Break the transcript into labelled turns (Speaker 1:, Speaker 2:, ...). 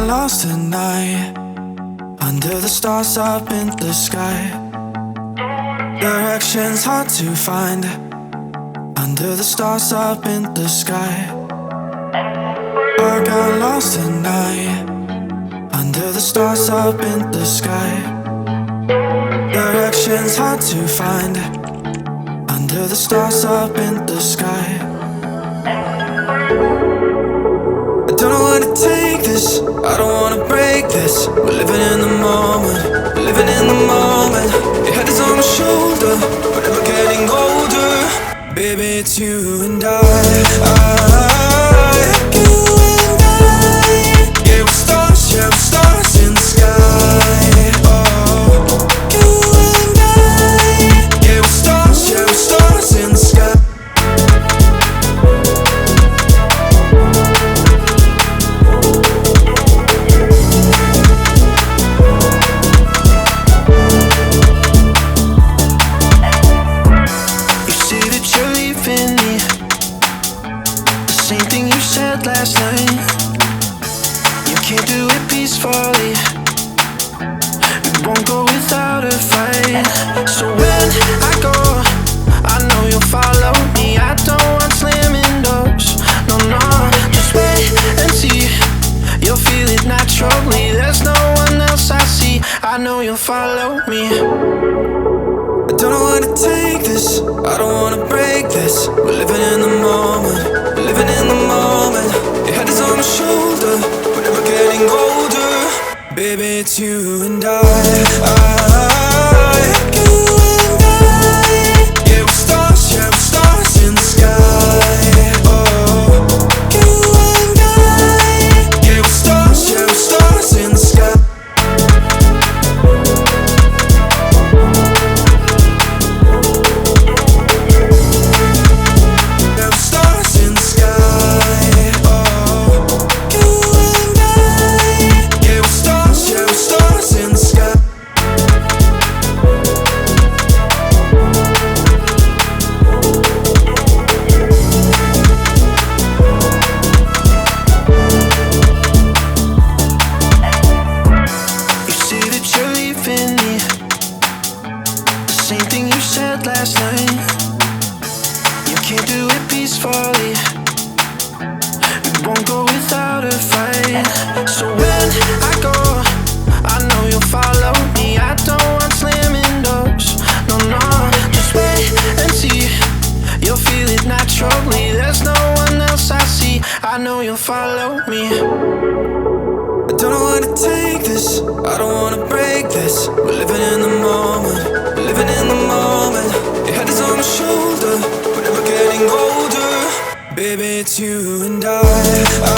Speaker 1: lost tonight under the stars up in the sky. Directions hard to find under the stars up in the sky. I got lost tonight under the stars up in the sky. Directions hard to find under the stars up in the sky. I don't know where to take this, I don't wanna break this. We're living in the moment, living in the moment. Your head is on my shoulder, we're never getting older. Baby, it's you and I. You and I. Yeah, we're stars in the sky. Oh, you and I. Yeah, we're stars in the sky.
Speaker 2: Last night, you can't do it peacefully. You won't go without a fight. So when I go, I know you'll follow me. I don't want slamming doors. No, no, just wait and see. You'll feel it naturally. There's no one else I see. I know you'll follow me.
Speaker 1: I don't know where to take this, I don't wanna break this. We're living in the moment, living in the moment. Your head is on my shoulder, we're never getting older. Baby, it's you and I. You and I. Yeah, we're stars in the sky. Oh, you and I. Yeah, we're stars in the sky.
Speaker 2: I know you'll follow me.
Speaker 1: I don't know where to take this, I don't wanna break this. We're living in the moment, living in the moment. Your head is on my shoulder, we're never getting older. Baby, it's you and I.